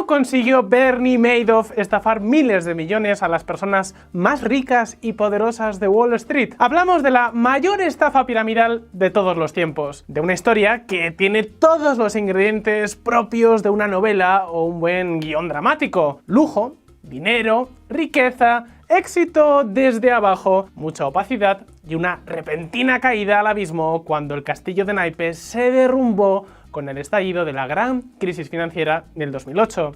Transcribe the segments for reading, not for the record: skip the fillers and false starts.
¿Cómo consiguió Bernie Madoff estafar miles de millones a las personas más ricas y poderosas de Wall Street? Hablamos de la mayor estafa piramidal de todos los tiempos, de una historia que tiene todos los ingredientes propios de una novela o un buen guión dramático: lujo, dinero, riqueza, éxito desde abajo, mucha opacidad y una repentina caída al abismo cuando el castillo de naipes se derrumbó con el estallido de la gran crisis financiera del 2008.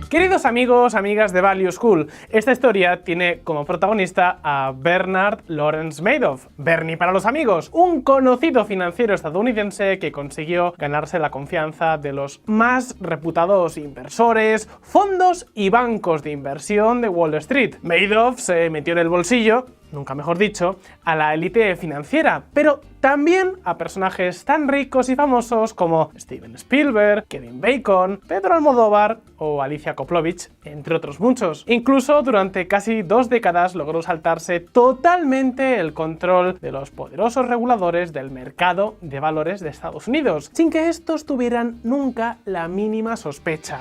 Queridos amigos, amigas de Value School, esta historia tiene como protagonista a Bernard Lawrence Madoff, Bernie para los amigos, un conocido financiero estadounidense que consiguió ganarse la confianza de los más reputados inversores, fondos y bancos de inversión de Wall Street. Madoff se metió en el bolsillo, nunca mejor dicho, a la élite financiera, pero también a personajes tan ricos y famosos como Steven Spielberg, Kevin Bacon, Pedro Almodóvar o Alicia Koplovich, entre otros muchos. Incluso durante casi 2 décadas logró saltarse totalmente el control de los poderosos reguladores del mercado de valores de Estados Unidos, sin que estos tuvieran nunca la mínima sospecha.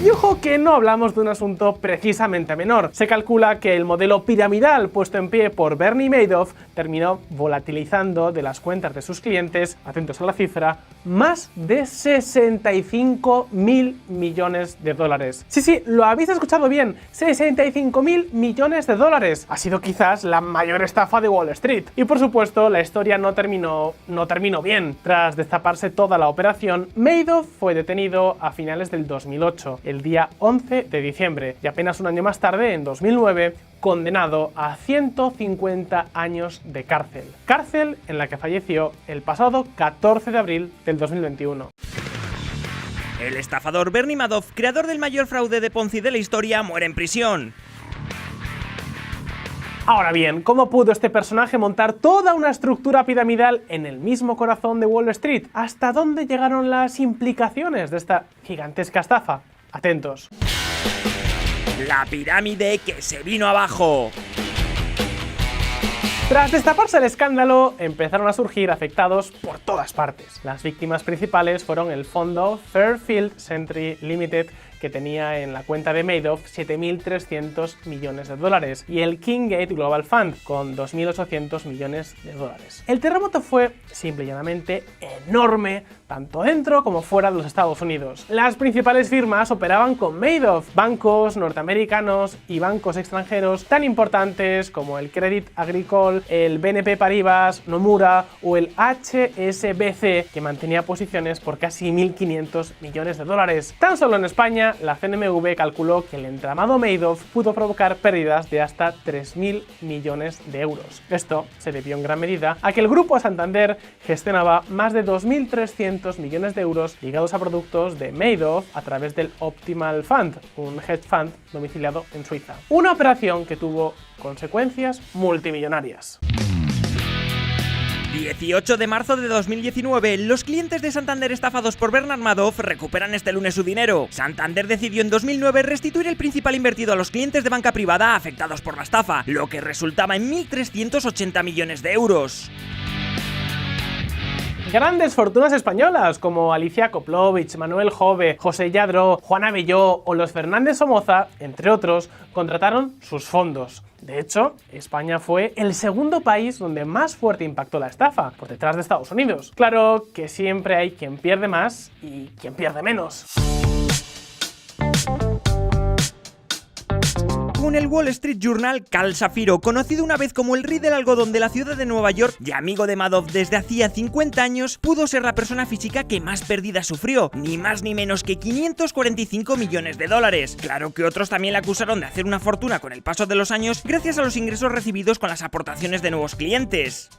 Y ojo que no hablamos de un asunto precisamente menor. Se calcula que el modelo piramidal puesto en pie por Bernie Madoff terminó volatilizando de las cuentas de sus clientes, atentos a la cifra, más de 65.000 millones de dólares. Sí, lo habéis escuchado bien, 65.000 millones de dólares. Ha sido quizás la mayor estafa de Wall Street. Y por supuesto, la historia no terminó bien. Tras destaparse toda la operación, Madoff fue detenido a finales del 2008. El día 11 de diciembre, y apenas un año más tarde, en 2009, condenado a 150 años de cárcel. Cárcel en la que falleció el pasado 14 de abril del 2021. El estafador Bernie Madoff, creador del mayor fraude de Ponzi de la historia, muere en prisión. Ahora bien, ¿cómo pudo este personaje montar toda una estructura piramidal en el mismo corazón de Wall Street? ¿Hasta dónde llegaron las implicaciones de esta gigantesca estafa? Atentos. La pirámide que se vino abajo. Tras destaparse el escándalo, empezaron a surgir afectados por todas partes. Las víctimas principales fueron el fondo Fairfield Century Limited, que tenía en la cuenta de Madoff 7.300 millones de dólares, y el Kinggate Global Fund, con 2.800 millones de dólares. El terremoto fue simple y llanamente enorme, tanto dentro como fuera de los Estados Unidos. Las principales firmas operaban con Madoff, bancos norteamericanos y bancos extranjeros tan importantes como el Crédit Agricole, el BNP Paribas, Nomura o el HSBC, que mantenía posiciones por casi 1.500 millones de dólares. Tan solo en España, la CNMV calculó que el entramado Madoff pudo provocar pérdidas de hasta 3.000 millones de euros. Esto se debió en gran medida a que el Grupo Santander gestionaba más de 2.300 millones de euros ligados a productos de Madoff a través del Optimal Fund, un hedge fund domiciliado en Suiza. Una operación que tuvo consecuencias multimillonarias. 18 de marzo de 2019, los clientes de Santander estafados por Bernard Madoff recuperan este lunes su dinero. Santander decidió en 2009 restituir el principal invertido a los clientes de banca privada afectados por la estafa, lo que resultaba en 1.380 millones de euros. Grandes fortunas españolas como Alicia Koplovich, Manuel Jove, José Lladró, Juana Belló o los Fernández Somoza, entre otros, contrataron sus fondos. De hecho, España fue el segundo país donde más fuerte impactó la estafa, por detrás de Estados Unidos. Claro que siempre hay quien pierde más y quien pierde menos. Según el Wall Street Journal, Cal Shapiro, conocido una vez como el rey del algodón de la ciudad de Nueva York y amigo de Madoff desde hacía 50 años, pudo ser la persona física que más pérdidas sufrió, ni más ni menos que 545 millones de dólares. Claro que otros también le acusaron de hacer una fortuna con el paso de los años gracias a los ingresos recibidos con las aportaciones de nuevos clientes.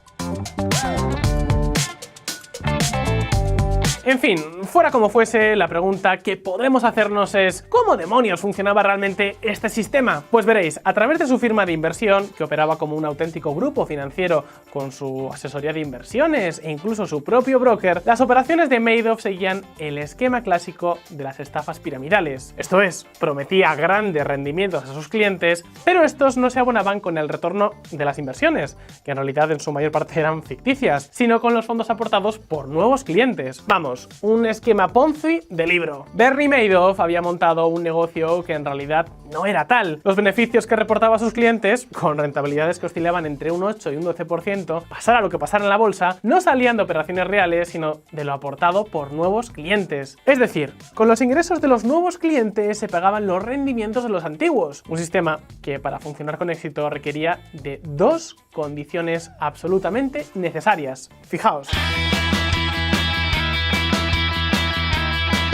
En fin, fuera como fuese, la pregunta que podemos hacernos es ¿cómo demonios funcionaba realmente este sistema? Pues veréis, a través de su firma de inversión, que operaba como un auténtico grupo financiero con su asesoría de inversiones e incluso su propio broker, las operaciones de Madoff seguían el esquema clásico de las estafas piramidales. Esto es, prometía grandes rendimientos a sus clientes, pero estos no se abonaban con el retorno de las inversiones, que en realidad en su mayor parte eran ficticias, sino con los fondos aportados por nuevos clientes. Vamos, un esquema Ponzi de libro. Bernie Madoff había montado un negocio que en realidad no era tal. Los beneficios que reportaba a sus clientes, con rentabilidades que oscilaban entre un 8 y un 12%, pasara lo que pasara en la bolsa, no salían de operaciones reales, sino de lo aportado por nuevos clientes. Es decir, con los ingresos de los nuevos clientes se pagaban los rendimientos de los antiguos. Un sistema que para funcionar con éxito requería de dos condiciones absolutamente necesarias. Fijaos.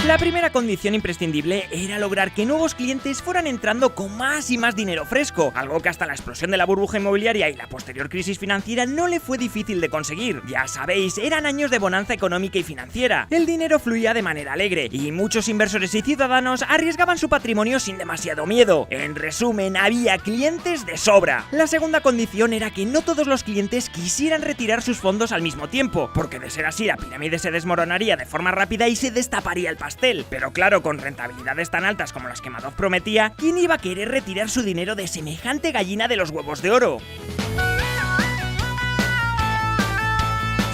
La primera condición imprescindible era lograr que nuevos clientes fueran entrando con más y más dinero fresco, algo que hasta la explosión de la burbuja inmobiliaria y la posterior crisis financiera no le fue difícil de conseguir. Ya sabéis, eran años de bonanza económica y financiera. El dinero fluía de manera alegre y muchos inversores y ciudadanos arriesgaban su patrimonio sin demasiado miedo. En resumen, había clientes de sobra. La segunda condición era que no todos los clientes quisieran retirar sus fondos al mismo tiempo, porque de ser así la pirámide se desmoronaría de forma rápida y se destaparía el pastel. Pero claro, con rentabilidades tan altas como las que Madoff prometía, ¿quién iba a querer retirar su dinero de semejante gallina de los huevos de oro?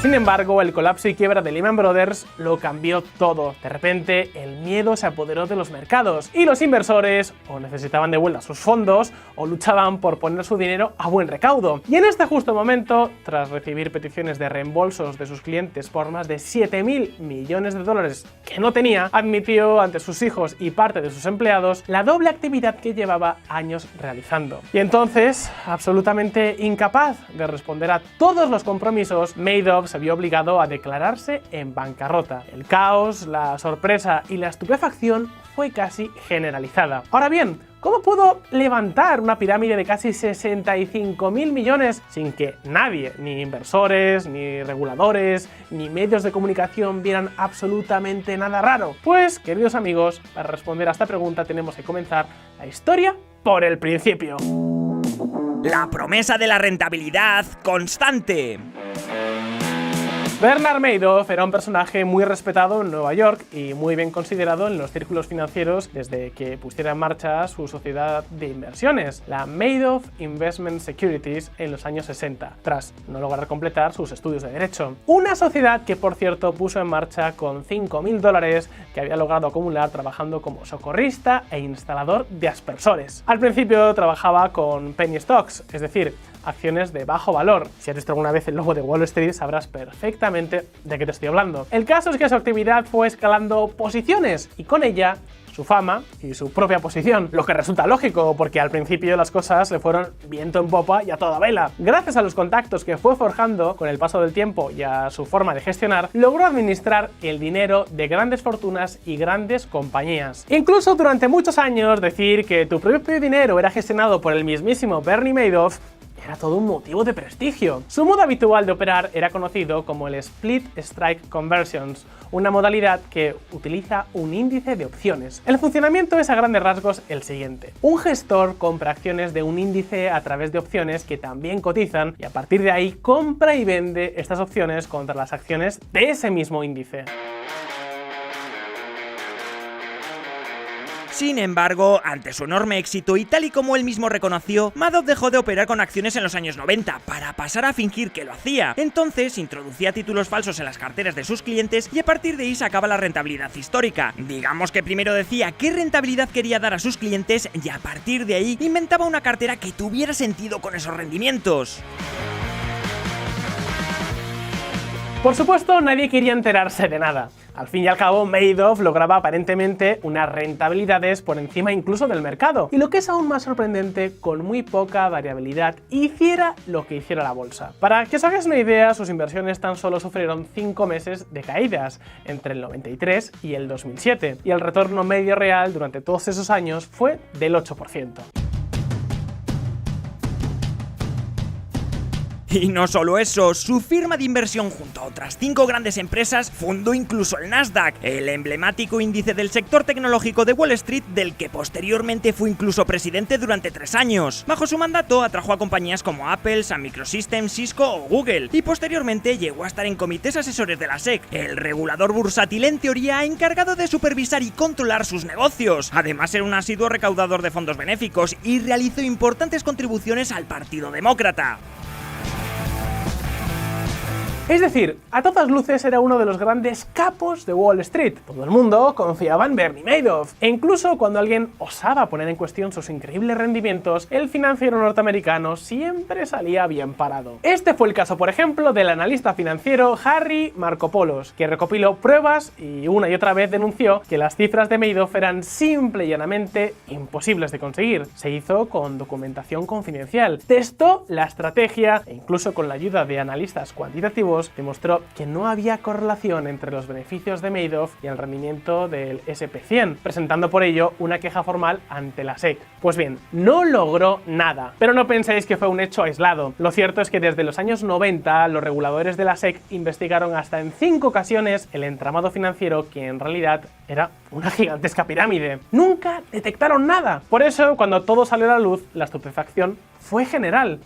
Sin embargo, el colapso y quiebra de Lehman Brothers lo cambió todo. De repente, el miedo se apoderó de los mercados y los inversores o necesitaban de vuelta sus fondos o luchaban por poner su dinero a buen recaudo. Y en este justo momento, tras recibir peticiones de reembolsos de sus clientes por más de 7.000 millones de dólares que no tenía, admitió ante sus hijos y parte de sus empleados la doble actividad que llevaba años realizando. Y entonces, absolutamente incapaz de responder a todos los compromisos, Madoff se vio obligado a declararse en bancarrota. El caos, la sorpresa y la estupefacción fue casi generalizada. Ahora bien, ¿cómo pudo levantar una pirámide de casi 65.000 millones sin que nadie, ni inversores, ni reguladores, ni medios de comunicación vieran absolutamente nada raro? Pues, queridos amigos, para responder a esta pregunta tenemos que comenzar la historia por el principio. La promesa de la rentabilidad constante. Bernard Madoff era un personaje muy respetado en Nueva York y muy bien considerado en los círculos financieros desde que pusiera en marcha su sociedad de inversiones, la Madoff Investment Securities, en los años 60, tras no lograr completar sus estudios de Derecho. Una sociedad que, por cierto, puso en marcha con $5.000 que había logrado acumular trabajando como socorrista e instalador de aspersores. Al principio trabajaba con penny stocks, es decir, acciones de bajo valor. Si has visto alguna vez el logo de Wall Street sabrás perfectamente de qué te estoy hablando. El caso es que su actividad fue escalando posiciones y con ella su fama y su propia posición, lo que resulta lógico porque al principio las cosas le fueron viento en popa y a toda vela. Gracias a los contactos que fue forjando con el paso del tiempo y a su forma de gestionar, logró administrar el dinero de grandes fortunas y grandes compañías. Incluso durante muchos años decir que tu propio dinero era gestionado por el mismísimo Bernie Madoff era todo un motivo de prestigio. Su modo habitual de operar era conocido como el Split Strike Conversions, una modalidad que utiliza un índice de opciones. El funcionamiento es a grandes rasgos el siguiente. Un gestor compra acciones de un índice a través de opciones que también cotizan y a partir de ahí compra y vende estas opciones contra las acciones de ese mismo índice. Sin embargo, ante su enorme éxito y tal y como él mismo reconoció, Madoff dejó de operar con acciones en los años 90 para pasar a fingir que lo hacía. Entonces introducía títulos falsos en las carteras de sus clientes y a partir de ahí sacaba la rentabilidad histórica. Digamos que primero decía qué rentabilidad quería dar a sus clientes y a partir de ahí inventaba una cartera que tuviera sentido con esos rendimientos. Por supuesto, nadie quería enterarse de nada. Al fin y al cabo, Madoff lograba aparentemente unas rentabilidades por encima incluso del mercado. Y lo que es aún más sorprendente, con muy poca variabilidad, hiciera lo que hiciera la bolsa. Para que os hagáis una idea, sus inversiones tan solo sufrieron 5 meses de caídas, entre el 93 y el 2007. Y el retorno medio real durante todos esos años fue del 8%. Y no solo eso, su firma de inversión junto a otras 5 grandes empresas fundó incluso el Nasdaq, el emblemático índice del sector tecnológico de Wall Street, del que posteriormente fue incluso presidente durante 3 años. Bajo su mandato atrajo a compañías como Apple, Sun Microsystems, Cisco o Google, y posteriormente llegó a estar en comités asesores de la SEC, el regulador bursátil en teoría encargado de supervisar y controlar sus negocios. Además era un asiduo recaudador de fondos benéficos y realizó importantes contribuciones al Partido Demócrata. Es decir, a todas luces era uno de los grandes capos de Wall Street. Todo el mundo confiaba en Bernie Madoff. E incluso cuando alguien osaba poner en cuestión sus increíbles rendimientos, el financiero norteamericano siempre salía bien parado. Este fue el caso, por ejemplo, del analista financiero Harry Markopolos, que recopiló pruebas y una y otra vez denunció que las cifras de Madoff eran simple y llanamente imposibles de conseguir. Se hizo con documentación confidencial, testó la estrategia e incluso con la ayuda de analistas cuantitativos demostró que no había correlación entre los beneficios de Madoff y el rendimiento del SP100, presentando por ello una queja formal ante la SEC. Pues bien, no logró nada, pero no penséis que fue un hecho aislado. Lo cierto es que desde los años 90 los reguladores de la SEC investigaron hasta en 5 ocasiones el entramado financiero, que en realidad era una gigantesca pirámide. Nunca detectaron nada. Por eso, cuando todo salió a la luz, la estupefacción fue general.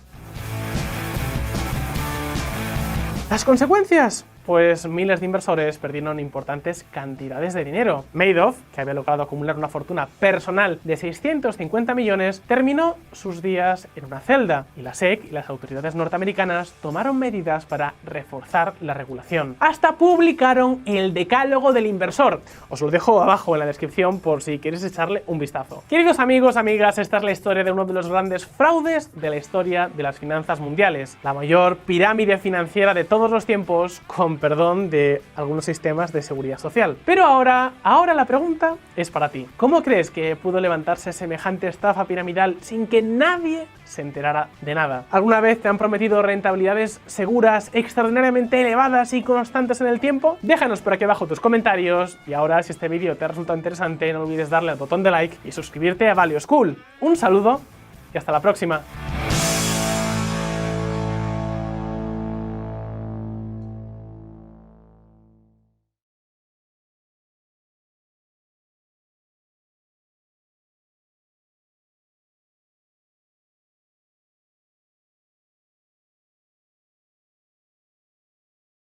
¿Las consecuencias? Pues miles de inversores perdieron importantes cantidades de dinero. Madoff, que había logrado acumular una fortuna personal de 650 millones, terminó sus días en una celda, y la SEC y las autoridades norteamericanas tomaron medidas para reforzar la regulación. Hasta publicaron el decálogo del inversor. Os lo dejo abajo en la descripción por si queréis echarle un vistazo. Queridos amigos, amigas, esta es la historia de uno de los grandes fraudes de la historia de las finanzas mundiales. La mayor pirámide financiera de todos los tiempos, con perdón de algunos sistemas de seguridad social. Pero ahora la pregunta es para ti. ¿Cómo crees que pudo levantarse semejante estafa piramidal sin que nadie se enterara de nada? ¿Alguna vez te han prometido rentabilidades seguras, extraordinariamente elevadas y constantes en el tiempo? Déjanos por aquí abajo tus comentarios, y ahora, si este vídeo te ha resultado interesante, no olvides darle al botón de like y suscribirte a Value School. Un saludo y hasta la próxima.